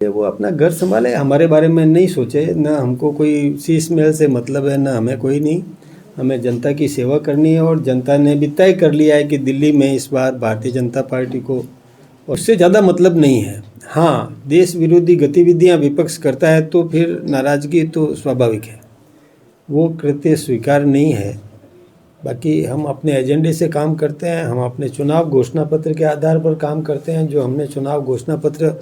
वो अपना घर संभाले, हमारे बारे में नहीं सोचे। ना हमको कोई शीश महल से मतलब है, ना हमें कोई नहीं। हमें जनता की सेवा करनी है और जनता ने भी तय कर लिया है कि दिल्ली में इस बार भारतीय जनता पार्टी को, और उससे ज़्यादा मतलब नहीं है। हाँ, देश विरोधी गतिविधियां विपक्ष करता है तो फिर नाराज़गी तो स्वाभाविक है, वो कृत्य स्वीकार नहीं है। बाकी हम अपने एजेंडे से काम करते हैं, हम अपने चुनाव घोषणा पत्र के आधार पर काम करते हैं। जो हमने चुनाव घोषणा पत्र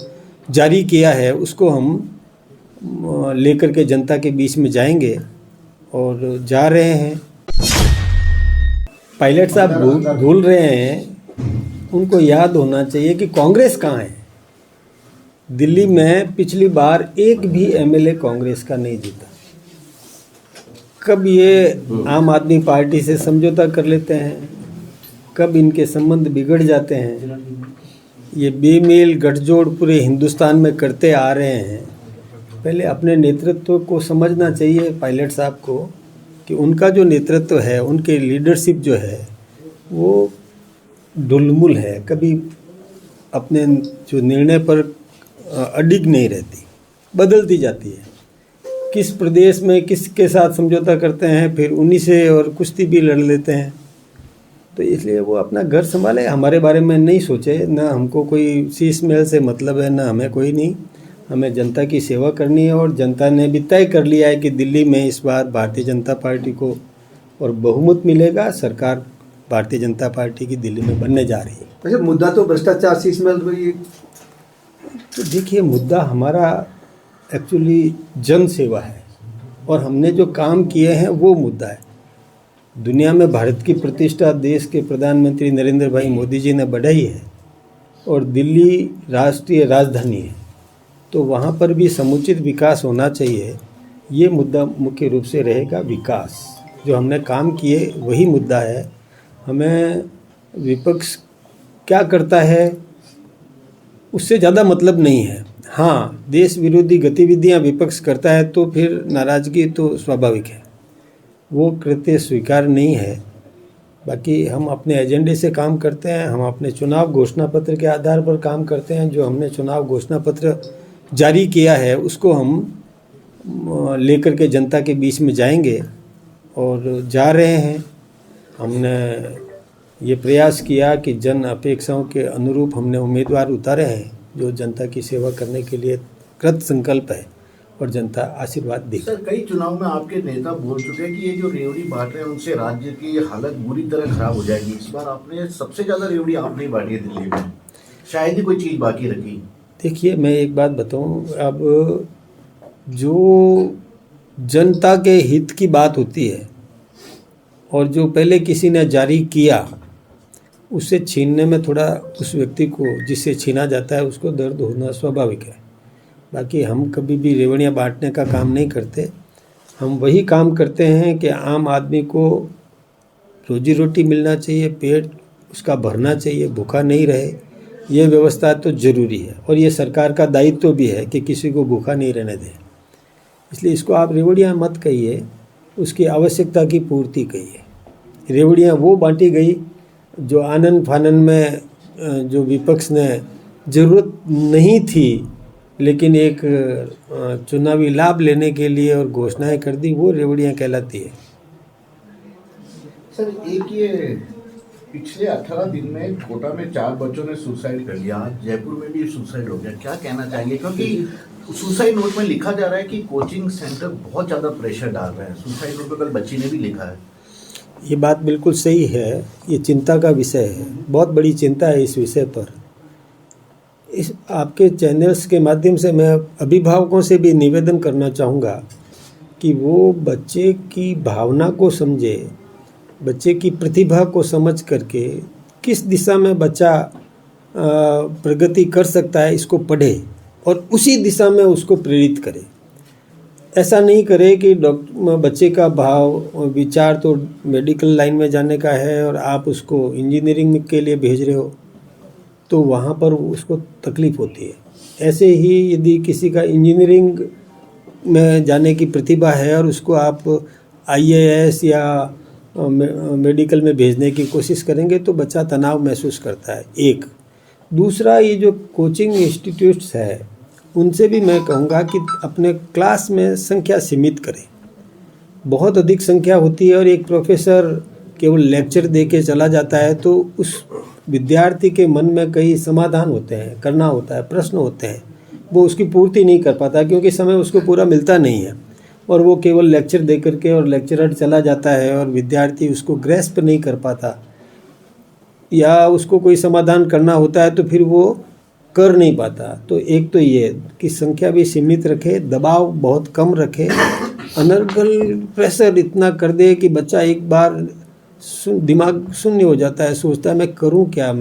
जारी किया है उसको हम लेकर के जनता के बीच में जाएंगे और जा रहे हैं। पायलट साहब भूल रहे हैं, उनको याद होना चाहिए कि कांग्रेस कहाँ है। दिल्ली में पिछली बार एक भी एमएलए कांग्रेस का नहीं जीता। कब ये आम आदमी पार्टी से समझौता कर लेते हैं, कब इनके संबंध बिगड़ जाते हैं। ये बेमेल गठजोड़ पूरे हिंदुस्तान में करते आ रहे हैं। पहले अपने नेतृत्व को समझना चाहिए पायलट साहब को कि उनका जो नेतृत्व है, उनके लीडरशिप जो है वो ढुलमुल है, कभी अपने जो निर्णय पर अडिग नहीं रहती, बदलती जाती है। किस प्रदेश में किसके साथ समझौता करते हैं, फिर उन्हीं से और कुश्ती भी लड़ लेते हैं। तो इसलिए वो अपना घर संभाले, हमारे बारे में नहीं सोचे। ना हमको कोई शीश महल से मतलब है, ना हमें कोई नहीं। हमें जनता की सेवा करनी है और जनता ने भी तय कर लिया है कि दिल्ली में इस बार भारतीय जनता पार्टी को और बहुमत मिलेगा। सरकार भारतीय जनता पार्टी की दिल्ली में बनने जा रही है। अच्छा, मुद्दा तो भ्रष्टाचार शीश महल पर ही। तो देखिए, मुद्दा हमारा एक्चुअली जन सेवा है और हमने जो काम किए हैं वो मुद्दा है। दुनिया में भारत की प्रतिष्ठा देश के प्रधानमंत्री नरेंद्र भाई मोदी जी ने बढ़ाई है और दिल्ली राष्ट्रीय राजधानी है, तो वहाँ पर भी समुचित विकास होना चाहिए। ये मुद्दा मुख्य रूप से रहेगा, विकास। जो हमने काम किए वही मुद्दा है। हमें विपक्ष क्या करता है उससे ज़्यादा मतलब नहीं है। हाँ, देश विरोधी गतिविधियां विपक्ष करता है तो फिर नाराज़गी तो स्वाभाविक है, वो कृत्य स्वीकार नहीं है। बाकी हम अपने एजेंडे से काम करते हैं, हम अपने चुनाव घोषणा पत्र के आधार पर काम करते हैं। जो हमने चुनाव घोषणा पत्र जारी किया है उसको हम लेकर के जनता के बीच में जाएंगे और जा रहे हैं। हमने ये प्रयास किया कि जन अपेक्षाओं के अनुरूप हमने उम्मीदवार उतारे हैं जो जनता की सेवा करने के लिए कृत संकल्प है और जनता आशीर्वाद देगी। सर, कई चुनाव में आपके नेता बोल चुके हैं कि ये जो रेवड़ी बांट रहे हैं उनसे राज्य की हालत बुरी तरह खराब हो जाएगी। इस बार आपने सबसे ज़्यादा रेवड़ी आपने ही बांटी है दिल्ली में, शायद ही कोई चीज़ बाकी रखी। देखिए, मैं एक बात बताऊं, अब जो जनता के हित की बात होती है और जो पहले किसी ने जारी किया उससे छीनने में थोड़ा उस व्यक्ति को जिससे छीना जाता है उसको दर्द होना स्वाभाविक है। बाकी हम कभी भी रेवड़ियाँ बांटने का काम नहीं करते। हम वही काम करते हैं कि आम आदमी को रोजी रोटी मिलना चाहिए, पेट उसका भरना चाहिए, भूखा नहीं रहे। ये व्यवस्था तो ज़रूरी है और ये सरकार का दायित्व भी है कि किसी को भूखा नहीं रहने दें। इसलिए इसको आप रेवड़ियाँ मत कहिए, उसकी आवश्यकता की पूर्ति कहिए। रेवड़ियाँ वो बांटी गई जो आनन फानन में, जो विपक्ष ने ज़रूरत नहीं थी लेकिन एक चुनावी लाभ लेने के लिए और घोषणाएं कर दी, वो रेवड़ियाँ कहलाती है। सर, एक ये पिछले 18 दिन में कोटा में 4 बच्चों ने सुसाइड कर लिया, आज जयपुर में भी सुसाइड हो गया, क्या कहना चाहेंगे? क्योंकि सुसाइड नोट में लिखा जा रहा है कि कोचिंग सेंटर बहुत ज़्यादा प्रेशर डाल रहे हैं। सुसाइड नोट पर कल बच्ची ने भी लिखा है। ये बात बिल्कुल सही है, ये चिंता का विषय है, बहुत बड़ी चिंता है इस विषय पर। इस आपके चैनल्स के माध्यम से मैं अभिभावकों से भी निवेदन करना चाहूँगा कि वो बच्चे की भावना को समझे, बच्चे की प्रतिभा को समझ करके किस दिशा में बच्चा प्रगति कर सकता है इसको पढ़े और उसी दिशा में उसको प्रेरित करे। ऐसा नहीं करे कि बच्चे का भाव विचार तो मेडिकल लाइन में जाने का है और आप उसको इंजीनियरिंग के लिए भेज रहे हो तो वहाँ पर उसको तकलीफ़ होती है। ऐसे ही यदि किसी का इंजीनियरिंग में जाने की प्रतिभा है और उसको आप आईएएस या मेडिकल में भेजने की कोशिश करेंगे तो बच्चा तनाव महसूस करता है। एक दूसरा, ये जो कोचिंग इंस्टीट्यूट्स है उनसे भी मैं कहूँगा कि अपने क्लास में संख्या सीमित करें। बहुत अधिक संख्या होती है और एक प्रोफेसर केवल लेक्चर दे के चला जाता है तो उस विद्यार्थी के मन में कई समाधान होते हैं, करना होता है, प्रश्न होते हैं, वो उसकी पूर्ति नहीं कर पाता क्योंकि समय उसको पूरा मिलता नहीं है और वो केवल लेक्चर दे करके और लेक्चरर चला जाता है और विद्यार्थी उसको ग्रेस्प नहीं कर पाता या उसको कोई समाधान करना होता है तो फिर वो कर नहीं पाता। तो एक तो ये कि संख्या भी सीमित रखे, दबाव बहुत कम रखे, अनर्गल प्रेशर इतना कर दे कि बच्चा एक बार दिमाग शून्य हो जाता है, सोचता है मैं करूं क्या।